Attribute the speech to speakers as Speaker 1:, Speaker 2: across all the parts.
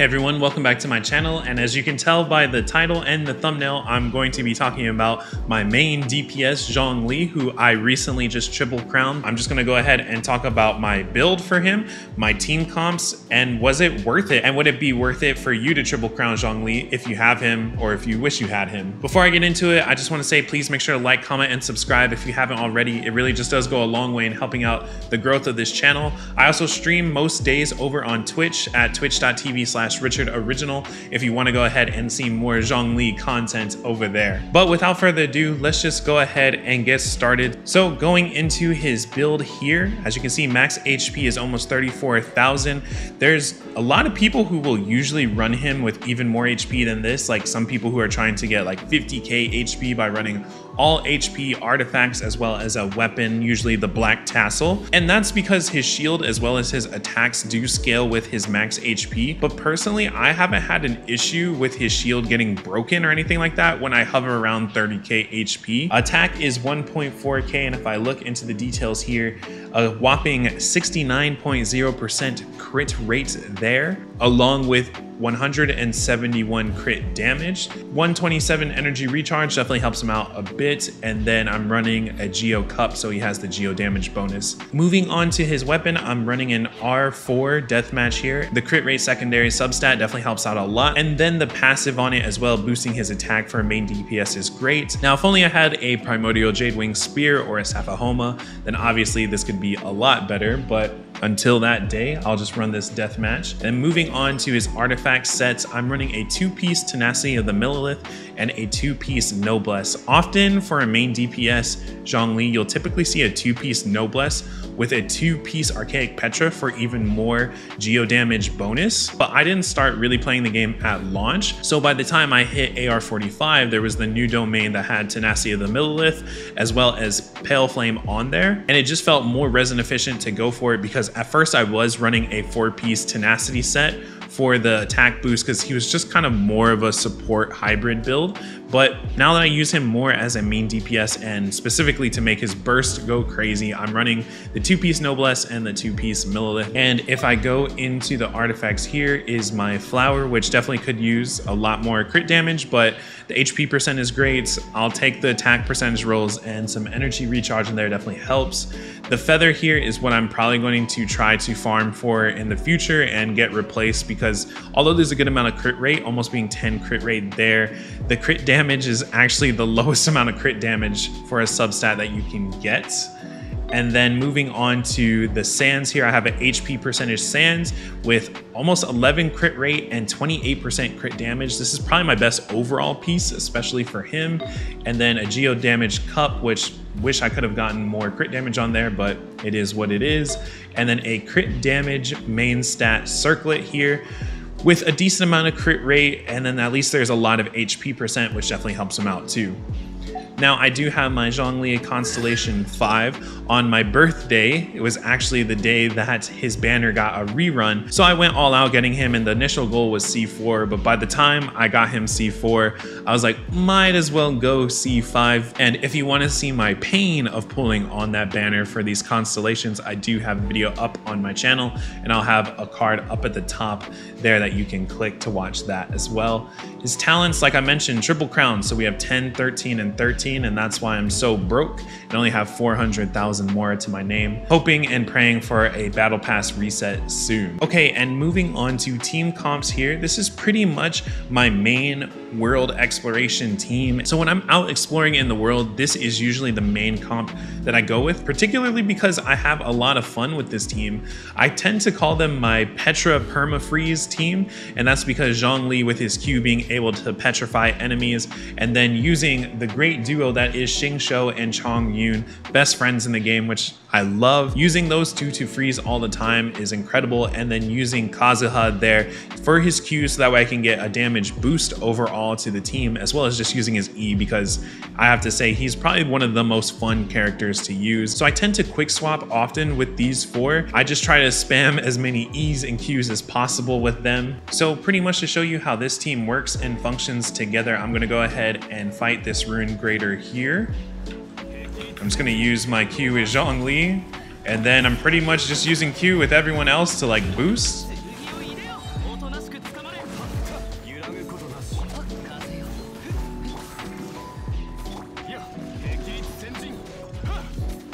Speaker 1: Hey everyone, welcome back to my channel, and as you can tell by the title and the thumbnail, I'm going to be talking about my main DPS, Zhongli, who I recently just triple crowned. I'm just going to go ahead and talk about my build for him, my team comps, and was it worth it? And would it be worth it for you to triple crown Zhongli if you have him or if you wish you had him? Before I get into it, I just want to say please make sure to like, comment, and subscribe if you haven't already. It really just does go a long way in helping out the growth of this channel. I also stream most days over on Twitch at twitch.tv/RichardOriginal if you want to go ahead and see more Zhongli content over there. But without further ado, let's just go ahead and get started. So going into his build here, as you can see, max HP is almost 34,000. There's a lot of people who will usually run him with even more HP than this, like some people who are trying to get like 50k HP by running all HP artifacts as well as a weapon, usually the black tassel. And that's because his shield as well as his attacks do scale with his max HP. But personally, I haven't had an issue with his shield getting broken or anything like that when I hover around 30k HP. Attack is 1.4k, and if I look into the details here, a whopping 69.0% crit rate there, along with 171 crit damage. 127 energy recharge definitely helps him out a bit, and then I'm running a Geo Cup, so he has the Geo damage bonus. Moving on to his weapon, I'm running an R4 deathmatch here. The crit rate secondary substat definitely helps out a lot, and then the passive on it as well, boosting his attack for a main DPS is great. Now, if only I had a Primordial Jadewing Spear or a Sapphahoma, then obviously this could be a lot better, but until that day, I'll just run this deathmatch. And moving on to his artifact sets, I'm running a 2-piece Tenacity of the Millilith and a 2-piece Noblesse. Often for a main DPS Zhongli, you'll typically see a 2-piece Noblesse with a 2-piece Archaic Petra for even more Geo damage bonus. But I didn't start really playing the game at launch, so by the time I hit AR45, there was the new domain that had Tenacity of the Millilith as well as Pale Flame on there, and it just felt more resin efficient to go for it, because at first I was running a 4-piece Tenacity set for the attack boost because he was just kind of more of a support hybrid build. But now that I use him more as a main DPS and specifically to make his burst go crazy, I'm running the 2-piece Noblesse and the 2-piece Millilith. And if I go into the artifacts, here is my flower, which definitely could use a lot more crit damage, but the HP percent is great. I'll take the attack percentage rolls, and some energy recharge in there definitely helps. The feather here is what I'm probably going to try to farm for in the future and get replaced, because although there's a good amount of crit rate, almost being 10 crit rate there, the crit damage is actually the lowest amount of crit damage for a substat that you can get. And then moving on to the sands here, I have an HP percentage sands with almost 11 crit rate and 28% crit damage. This is probably my best overall piece, especially for him. And then a Geo damage cup, which wish I could have gotten more crit damage on there, but it is what it is. And then a crit damage main stat circlet here with a decent amount of crit rate, and then at least there's a lot of HP percent, which definitely helps him out too. Now, I do have my Zhongli Constellation 5 on my birthday. It was actually the day that his banner got a rerun. So I went all out getting him, and the initial goal was C4. But by the time I got him C4, I was like, might as well go C5. And if you want to see my pain of pulling on that banner for these constellations, I do have a video up on my channel, and I'll have a card up at the top there that you can click to watch that as well. His talents, like I mentioned, triple crown. So we have 10, 13, and 13. And that's why I'm so broke and only have 400,000 more to my name, hoping and praying for a battle pass reset soon. Okay, and moving on to team comps here, this is pretty much my main world exploration team. So when I'm out exploring in the world, this is usually the main comp that I go with, particularly because I have a lot of fun with this team. I tend to call them my Petra-Freeze team, and that's because Zhongli, with his Q, being able to petrify enemies, and then using the great duo that is Xingqiu and Chongyun, best friends in the game, which I love. Using those two to freeze all the time is incredible, and then using Kazuha there for his Q so that way I can get a damage boost overall to the team, as well as just using his E, because I have to say he's probably one of the most fun characters to use. So I tend to quick swap often with these four. I just try to spam as many E's and Q's as possible with them. So pretty much to show you how this team works and functions together, I'm going to go ahead and fight this Rune Grader here. I'm just going to use my Q with Zhongli, and then I'm pretty much just using Q with everyone else to like boost.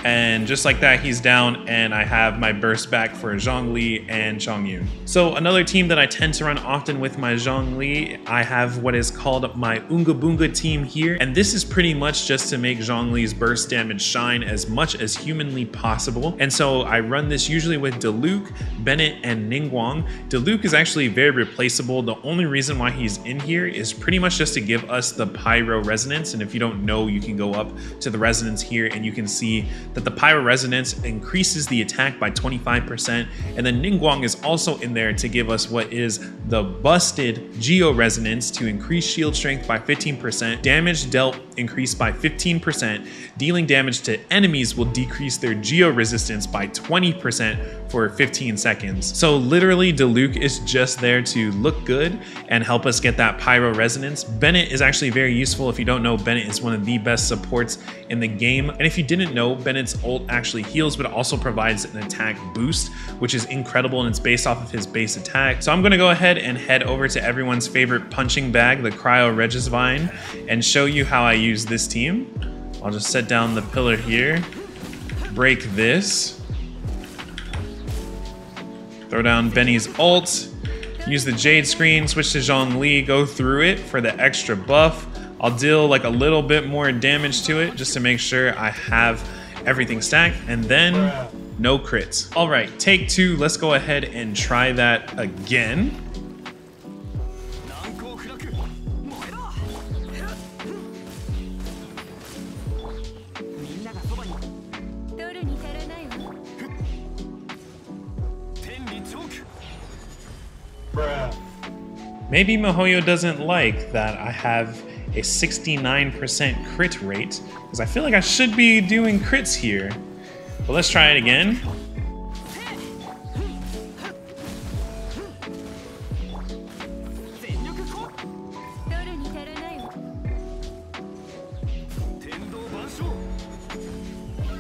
Speaker 1: And just like that, he's down, and I have my burst back for Zhongli and Chongyun. So another team that I tend to run often with my Zhongli, I have what is called my OONGA BOONGA team here. And this is pretty much just to make Zhongli's burst damage shine as much as humanly possible. And so I run this usually with Diluc, Bennett, and Ningguang. Diluc is actually very replaceable. The only reason why he's in here is pretty much just to give us the pyro resonance. And if you don't know, you can go up to the resonance here and you can see that the pyro resonance increases the attack by 25%. And then Ningguang is also in there to give us what is the busted geo resonance to increase shield strength by 15%, damage dealt increased by 15%, dealing damage to enemies will decrease their geo resistance by 20% for 15 seconds. So literally Diluc is just there to look good and help us get that pyro resonance. Bennett is actually very useful. If you don't know, Bennett is one of the best supports in the game. And if you didn't know, Bennett's ult actually heals, but it also provides an attack boost, which is incredible, and it's based off of his base attack. So I'm gonna go ahead and head over to everyone's favorite punching bag, the Cryo Regisvine, and show you how I use this team. I'll just set down the pillar here, break this, throw down Benny's ult, use the Jade screen, switch to Zhongli, go through it for the extra buff. I'll deal like a little bit more damage to it just to make sure I have everything stacked, and then no crits. All right, take two. Let's go ahead and try that again. Maybe Mihoyo doesn't like that I have a 69% crit rate, because I feel like I should be doing crits here. But let's try it again.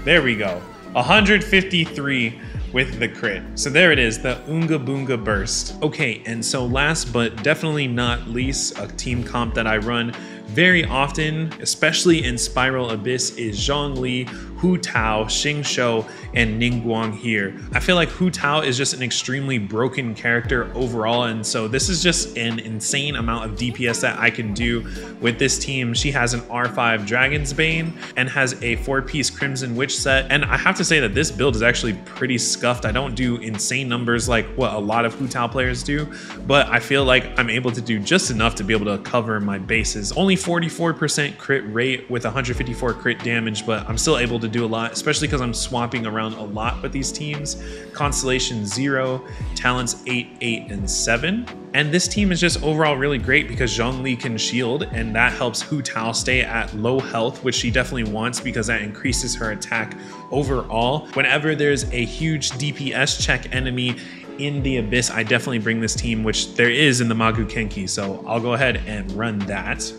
Speaker 1: There we go. 153 with the crit. So there it is, the OONGA BOONGA burst. Okay, and so last but definitely not least, a team comp that I run very often, especially in Spiral Abyss, is Zhongli, Hu Tao, Xing Shou, and Ningguang here. I feel like Hu Tao is just an extremely broken character overall, and so this is just an insane amount of DPS that I can do with this team. She has an R5 Dragon's Bane and has a 4-piece Crimson Witch set, and I have to say that this build is actually pretty scuffed. I don't do insane numbers like what a lot of Hu Tao players do, but I feel like I'm able to do just enough to be able to cover my bases. Only 44% crit rate with 154 crit damage, but I'm still able to do a lot, especially because I'm swapping around a lot with these teams. Constellation 0, Talents 8, 8, and 7. And this team is just overall really great because Zhongli can shield, and that helps Hu Tao stay at low health, which she definitely wants because that increases her attack overall. Whenever there's a huge DPS check enemy in the Abyss, I definitely bring this team, which there is in the Magu Kenki, so I'll go ahead and run that.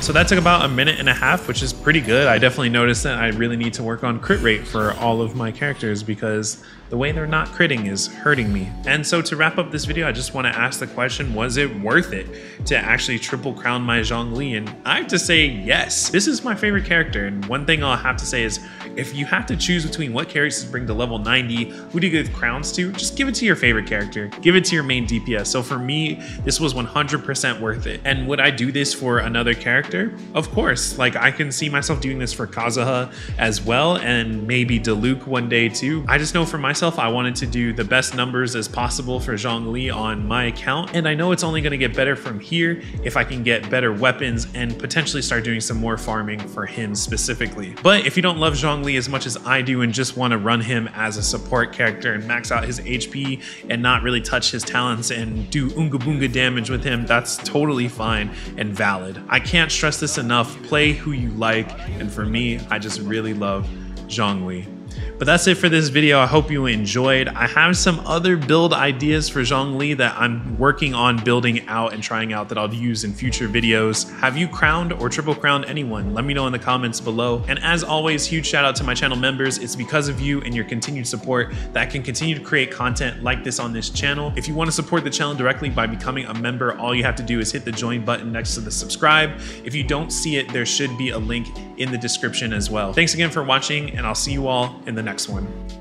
Speaker 1: So that took about a minute and a half, which is pretty good. I definitely noticed that I really need to work on crit rate for all of my characters because the way they're not critting is hurting me. And so to wrap up this video, I just want to ask the question, was it worth it to actually triple crown my Zhongli? And I have to say yes. This is my favorite character, and one thing I'll have to say is if you have to choose between what characters to bring to level 90, who to give crowns to, just give it to your favorite character. Give it to your main DPS. So for me, this was 100% worth it. And would I do this for another character? Of course. Like, I can see myself doing this for Kazuha as well, and maybe Diluc one day too. I just know for myself, I wanted to do the best numbers as possible for Zhongli on my account, and I know it's only going to get better from here if I can get better weapons and potentially start doing some more farming for him specifically. But if you don't love Zhongli as much as I do and just want to run him as a support character and max out his HP and not really touch his talents and do OONGA BOONGA damage with him, that's totally fine and valid. I can't stress this enough. Play who you like, and for me, I just really love Zhongli. But that's it for this video. I hope you enjoyed. I have some other build ideas for Zhongli that I'm working on building out and trying out that I'll use in future videos. Have you crowned or triple crowned anyone? Let me know in the comments below. And as always, huge shout out to my channel members. It's because of you and your continued support that I can continue to create content like this on this channel. If you want to support the channel directly by becoming a member, all you have to do is hit the join button next to the subscribe. If you don't see it, there should be a link in the description as well. Thanks again for watching, and I'll see you all in the next one.